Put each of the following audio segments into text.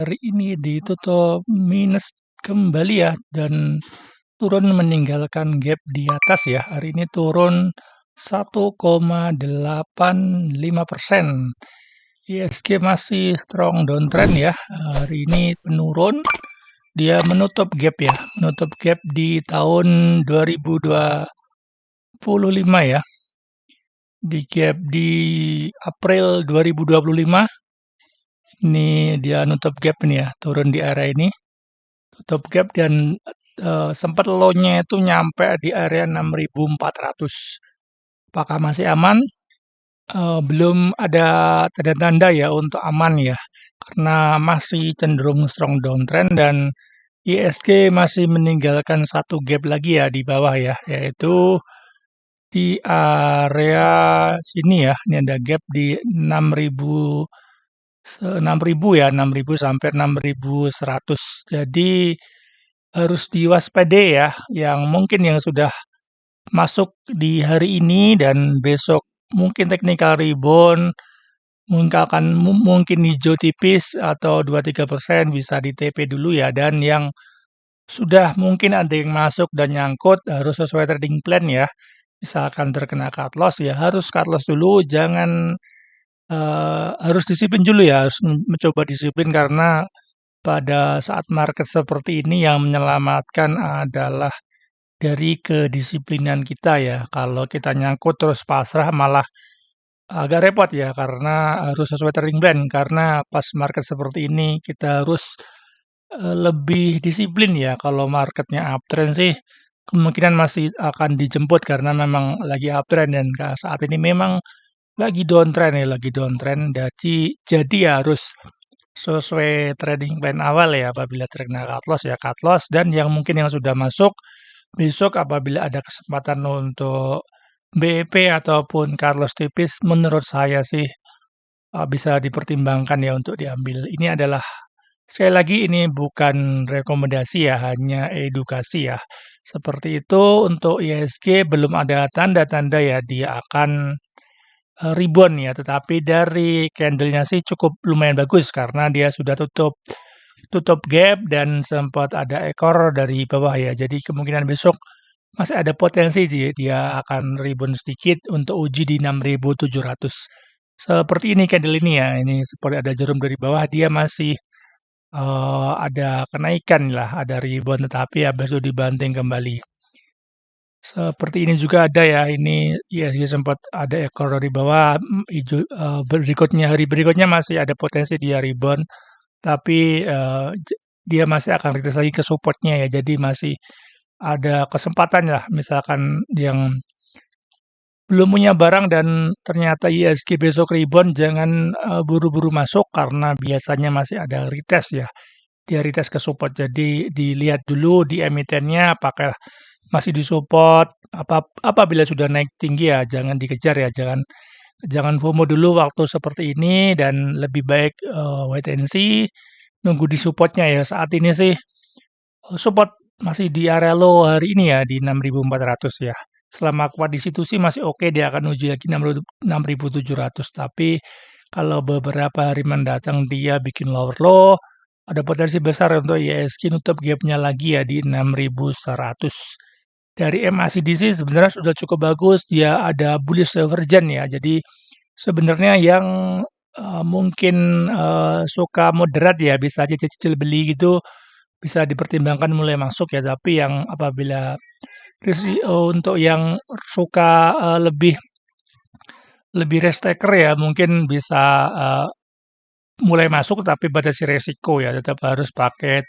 Hari ini ditutup minus kembali ya dan turun meninggalkan gap di atas ya. Hari ini turun 1,85%. ISG masih strong downtrend ya. Hari ini penurun. Dia menutup gap ya, menutup gap di tahun 2025 ya. Di gap di April 2025 ini dia nutup gap nih ya, turun di area ini. Tutup gap dan sempat low-nya itu nyampe di area 6.400. Apakah masih aman? Belum ada tanda-tanda ya untuk aman ya, karena masih cenderung strong downtrend dan ISG masih meninggalkan satu gap lagi ya di bawah ya, yaitu di area sini ya. Ini ada gap di 6.000 6.000 ya, 6.000 sampai 6.100. Jadi harus diwaspadai ya, yang mungkin yang sudah masuk di hari ini dan besok mungkin technical rebound, mungkin hijau tipis atau 2-3% bisa di TP dulu ya. Dan yang sudah mungkin ada yang masuk dan nyangkut harus sesuai trading plan ya. Misalkan terkena cut loss ya harus cut loss dulu, jangan harus disiplin dulu ya, harus mencoba disiplin karena pada saat market seperti ini yang menyelamatkan adalah dari kedisiplinan kita ya. Kalau kita nyangkut terus pasrah malah agak repot ya karena harus sesuai trading plan. Karena pas market seperti ini kita harus lebih disiplin ya. Kalau marketnya uptrend sih kemungkinan masih akan dijemput karena memang lagi uptrend dan saat ini memang lagi downtrend ya, lagi downtrend. Jadi harus sesuai trading plan awal ya, apabila terkena cut loss ya cut loss, dan yang mungkin yang sudah masuk besok apabila ada kesempatan untuk BEP ataupun cut loss tipis, menurut saya sih bisa dipertimbangkan ya untuk diambil. Ini adalah sekali lagi ini bukan rekomendasi ya, hanya edukasi ya. Seperti itu untuk ISG belum ada tanda-tanda ya dia akan rebound ya, tetapi dari candlenya sih cukup lumayan bagus karena dia sudah tutup gap dan sempat ada ekor dari bawah ya. Jadi kemungkinan besok masih ada potensi dia akan rebound sedikit untuk uji di 6.700. Seperti ini candle ini ya. Ini seperti ada jarum dari bawah, dia masih ada kenaikan lah, ada rebound tetapi habis itu dibanting kembali. Seperti ini juga ada ya, ini ISG sempat ada ekor dari bawah, hari berikutnya masih ada potensi dia rebound, tapi dia masih akan retest lagi ke supportnya ya, jadi masih ada kesempatan lah, misalkan yang belum punya barang dan ternyata ISG besok rebound, jangan buru-buru masuk karena biasanya masih ada retest ya, dia retest ke support, jadi dilihat dulu di emitennya apakah masih disupport. Apabila sudah naik tinggi ya jangan dikejar ya, jangan FOMO dulu waktu seperti ini dan lebih baik wait and see, nunggu di supportnya ya. Saat ini sih support masih di area low hari ini ya di 6.400 ya. Selama kuat di situ sih masih oke, dia akan uji lagi 6.700. Tapi kalau beberapa hari mendatang dia bikin lower low, ada potensi besar untuk ISG nutup gapnya lagi ya di 6.100. Dari MACD sebenarnya sudah cukup bagus, dia ada bullish divergence ya. Jadi sebenarnya yang mungkin suka moderat ya bisa cicil-cicil beli gitu, bisa dipertimbangkan mulai masuk ya. Tapi yang apabila untuk yang suka lebih risk taker ya mungkin bisa mulai masuk tapi batasi resiko ya. Tetap harus pakai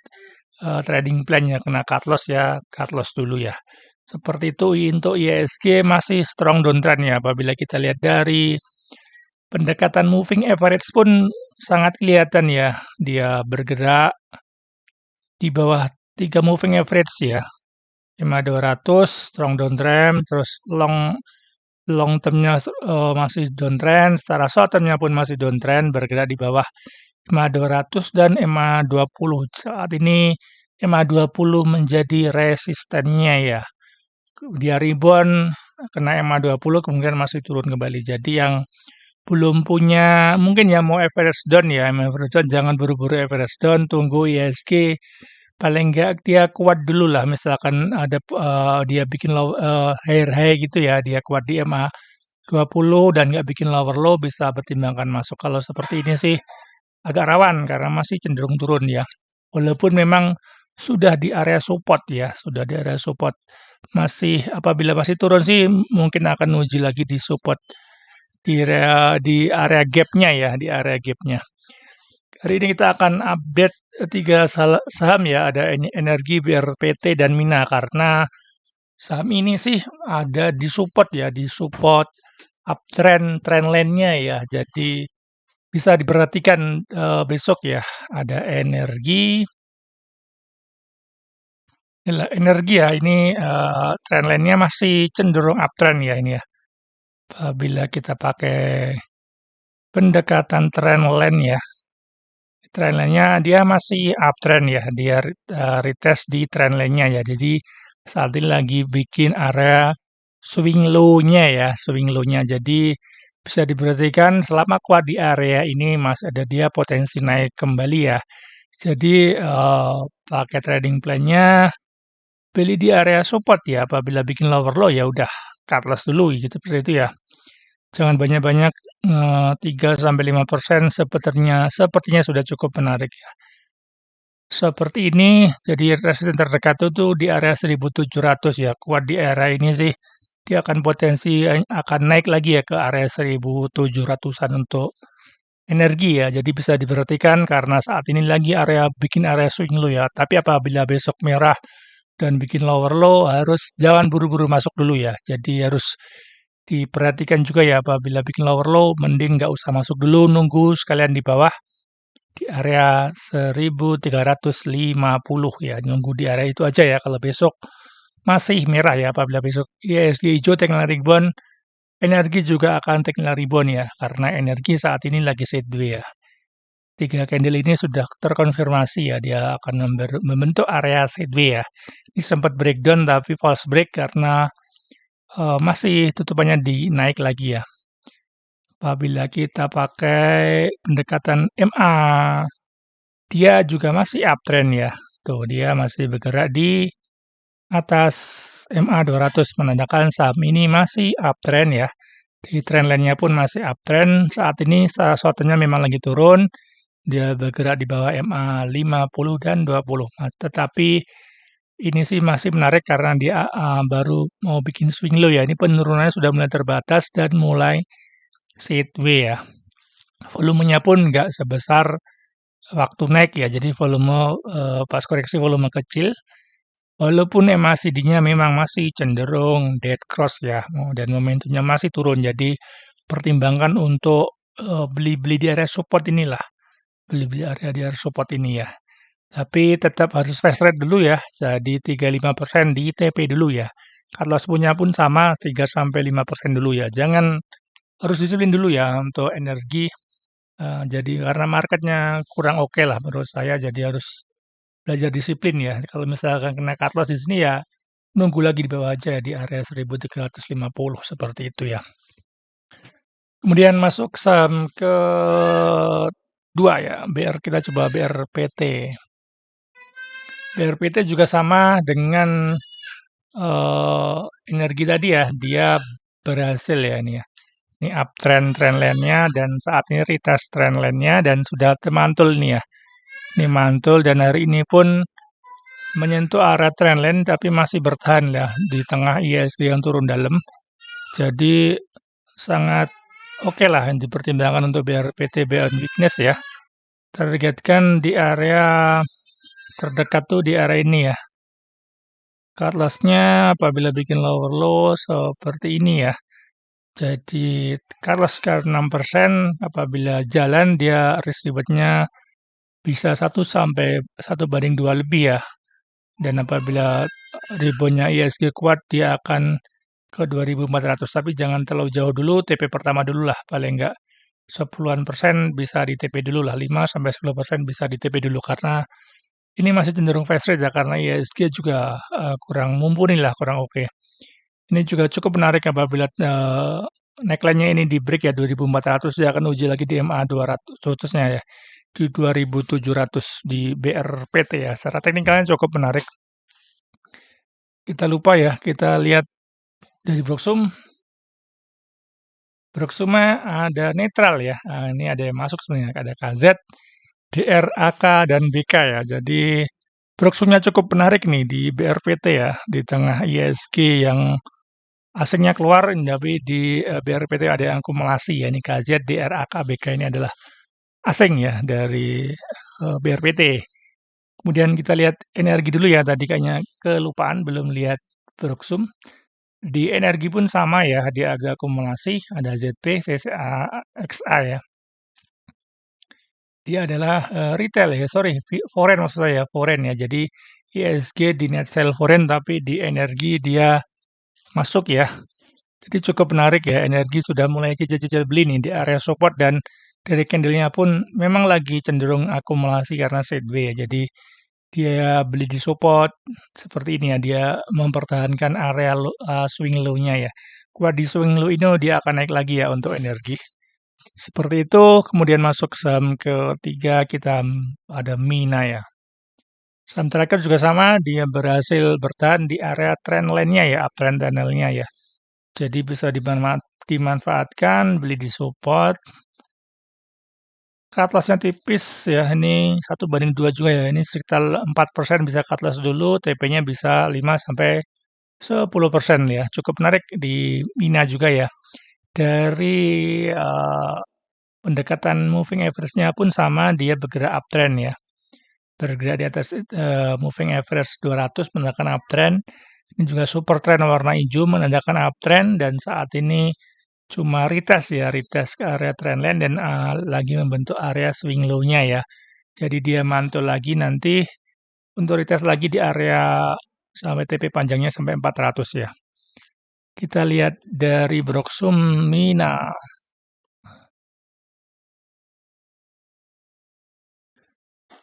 trading plan ya, kena cut loss ya, cut loss dulu ya. Seperti itu untuk ISG masih strong downtrend ya. Apabila kita lihat dari pendekatan moving average pun sangat kelihatan ya. Dia bergerak di bawah 3 moving average ya. 5.200 strong downtrend, terus long termnya masih downtrend, secara short termnya pun masih downtrend, bergerak di bawah 5.200 dan 5.20. Saat ini 5.20 menjadi resistennya ya. Dia rebound kena 5.20 kemudian masih turun kembali. Jadi yang belum punya mungkin ya mau average down ya, mau average down jangan buru-buru average down, tunggu IHSG paling enggak dia kuat dulu lah, misalkan ada dia bikin higher high gitu ya, dia kuat di MA 20 dan nggak bikin lower low bisa pertimbangkan masuk. Kalau seperti ini sih agak rawan karena masih cenderung turun ya. Walaupun memang sudah di area support ya, sudah di area support. Masih apabila masih turun sih mungkin akan uji lagi di support di area gap-nya ya, di area gap-nya. Hari ini kita akan update tiga saham ya, ada Energi, BRPT, dan Mina karena saham ini sih ada di support ya, di support uptrend trendline-nya ya. Jadi bisa diperhatikan besok ya, ada energi ya ini trendline-nya masih cenderung uptrend ya ini ya. Apabila kita pakai pendekatan trendline ya, trendline-nya dia masih uptrend ya, dia retest di trendline-nya ya. Jadi saat ini lagi bikin area swing low-nya ya, swing low-nya. Jadi bisa diperhatikan selama kuat di area ini masih ada dia potensi naik kembali ya. Jadi pakai trading plan-nya beli di area support ya. Apabila bikin lower low ya udah cut loss dulu gitu seperti itu ya. Jangan banyak-banyak 3-5% sepertinya sudah cukup menarik ya. Seperti ini, jadi resisten terdekat itu di area 1700 ya. Kuat di area ini sih, dia akan potensi akan naik lagi ya ke area 1700-an untuk energi ya. Jadi bisa diperhatikan karena saat ini lagi bikin area swing low ya. Tapi apabila besok merah dan bikin lower low, jangan buru-buru masuk dulu ya. Jadi harus diperhatikan juga ya apabila bikin lower low, mending nggak usah masuk dulu, nunggu sekalian di bawah di area 1350 ya, nunggu di area itu aja ya. Kalau besok masih merah ya, apabila besok IHSG hijau technical rebound, energi juga akan technical rebound ya, karena energi saat ini lagi sideways ya. 3 candle ini sudah terkonfirmasi ya, dia akan membentuk area sideways ya. Ini sempat breakdown tapi false break karena masih tutupannya naik lagi ya. Apabila kita pakai pendekatan MA, dia juga masih uptrend ya. Tuh, dia masih bergerak di atas MA 200 menandakan saham ini masih uptrend ya. Di trendline-nya pun masih uptrend. Saat ini sesuatunya memang lagi turun. Dia bergerak di bawah MA 50 dan 20. Nah, tetapi ini sih masih menarik karena dia baru mau bikin swing low ya. Ini penurunannya sudah mulai terbatas dan mulai sideways ya. Volumenya pun nggak sebesar waktu naik ya. Jadi volume pas koreksi volume kecil. Walaupun MACD-nya memang masih cenderung dead cross ya, dan momentumnya masih turun. Jadi pertimbangkan untuk beli-beli di area support inilah. Beli-beli di area support ini ya. Tapi tetap harus fast rate dulu ya. Jadi 3-5% di TP dulu ya. Cut loss punya pun sama 3-5% dulu ya. Jangan harus disiplin dulu ya untuk energi. Jadi karena marketnya kurang oke lah menurut saya. Jadi harus belajar disiplin ya. Kalau misalkan kena cut loss di sini ya nunggu lagi di bawah aja ya, di area 1350 seperti itu ya. Kemudian masuk saham ke dua ya, kita coba BRPT. BRPT juga sama dengan energi tadi ya, dia berhasil ya ini ya. Ini uptrend trendline-nya dan saat ini retest trendline-nya dan sudah termantul nih ya. Ini mantul dan hari ini pun menyentuh area trendline tapi masih bertahan ya di tengah IHSG yang turun dalam. Jadi sangat oke lah yang dipertimbangkan untuk BRPT beyond weakness ya. Targetkan di area terdekat tuh di area ini ya. Cut loss-nya apabila bikin lower low seperti ini ya. Jadi cut loss sekitar 6%, apabila jalan dia risk reward-nya bisa 1-1/2 lebih ya. Dan apabila rebound-nya IHSG kuat dia akan ke 2400, tapi jangan terlalu jauh dulu, TP pertama dulu lah, paling enggak 10% bisa di TP dulu lah, 5-10% bisa di TP dulu karena ini masih cenderung fast rate ya karena IHSG juga kurang mumpuni lah, kurang oke. Ini juga cukup menarik apabila neckline-nya ini di break ya 2400, dia akan uji lagi di MA 200-nya ya di 2700 di BRPT ya. Secara teknikalnya cukup menarik. Kita lupa ya, kita lihat dari Broksum ada netral ya. Nah, ini ada yang masuk sebenarnya, ada KZ, DR, AK, dan BK ya. Jadi Broksumnya cukup menarik nih di BRPT ya, di tengah ISG yang asingnya keluar, tapi di BRPT ada yang akumulasi ya. Ini KZ, DR, AK, BK ini adalah asing ya dari BRPT. Kemudian kita lihat energi dulu ya, tadi kayaknya kelupaan belum lihat Broksum. Di energi pun sama ya, dia ada akumulasi, ada ZP, CCA, XA ya. Dia adalah retail ya, sorry, foreign maksud saya, foreign ya. Jadi ISG di net sell foreign, tapi di energi dia masuk ya. Jadi cukup menarik ya, energi sudah mulai cicil-cicil beli nih di area support, dan dari candle-nya pun memang lagi cenderung akumulasi karena sideways ya. Jadi dia beli di support seperti ini ya, dia mempertahankan area swing low-nya ya. Kuat di swing low ini dia akan naik lagi ya untuk energi. Seperti itu, kemudian masuk saham ketiga kita ada Mina ya. Saham terakhir juga sama, dia berhasil bertahan di area trend line-nya ya, uptrend channel-nya ya. Jadi bisa dimanfaatkan, beli di support. Cut loss-nya tipis ya, ini 1/2 juga ya, ini sekitar 4% bisa cut loss dulu, TP-nya bisa 5-10% ya. Cukup menarik di Mina juga ya. Dari pendekatan moving average-nya pun sama, dia bergerak uptrend ya. Bergerak di atas moving average 200 menandakan uptrend. Ini juga super trend warna hijau menandakan uptrend, dan saat ini cuma retest ya, retest ke area trendline dan lagi membentuk area swing low-nya ya. Jadi dia mantul lagi nanti untuk retest lagi di area sampai TP panjangnya sampai 400 ya. Kita lihat dari Broksum Mina.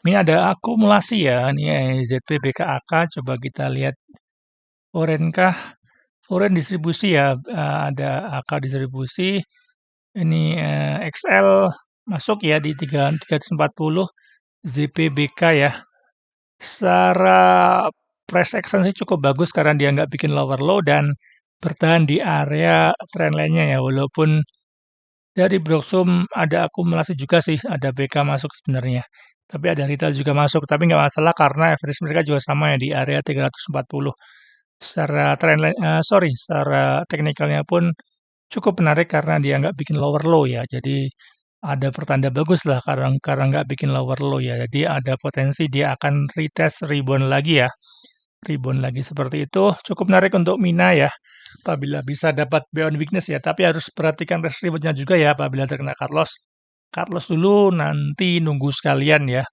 Ini ada akumulasi ya, ini ZP, BKAK, coba kita lihat foreign kah? Foreign distribusi ya, ada AK distribusi. Ini XL masuk ya di 340, ZPBK ya. Secara price action sih cukup bagus karena dia nggak bikin lower low dan bertahan di area trendline-nya ya. Walaupun dari Broksum ada akumulasi juga sih, ada BK masuk sebenarnya. Tapi ada retail juga masuk, tapi nggak masalah karena average mereka juga sama ya di area 340. Secara trendline, secara teknikalnya pun cukup menarik karena dia nggak bikin lower low ya. Jadi ada pertanda bagus lah karena nggak bikin lower low ya. Jadi ada potensi dia akan retest rebound lagi ya. Rebound lagi seperti itu. Cukup menarik untuk Mina ya. Apabila bisa dapat beyond weakness ya. Tapi harus perhatikan risk rewardnya juga ya apabila terkena cut loss. Cut loss dulu, nanti nunggu sekalian ya.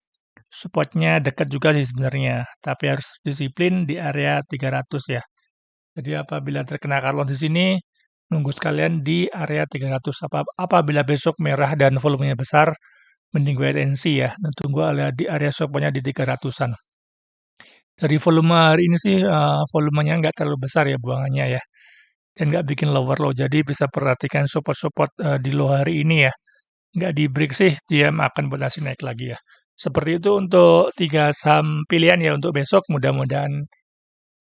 Supportnya dekat juga sih sebenarnya. Tapi harus disiplin di area 300 ya. Jadi apabila terkena cut loss di sini, nunggu sekalian di area 300. Apabila besok merah dan volumenya besar, mending wait and see ya. Dan tunggu di area supportnya di 300-an. Dari volume hari ini sih, volumenya nggak terlalu besar ya buangannya ya. Dan nggak bikin lower low. Jadi bisa perhatikan support-support di low hari ini ya. Nggak di break sih, dia akan berhasil naik lagi ya. Seperti itu untuk 3 saham pilihan ya untuk besok. Mudah-mudahan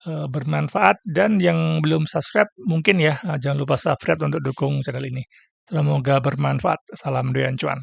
bermanfaat, dan yang belum subscribe mungkin ya jangan lupa subscribe untuk dukung channel ini. Semoga bermanfaat. Salam doyan cuan.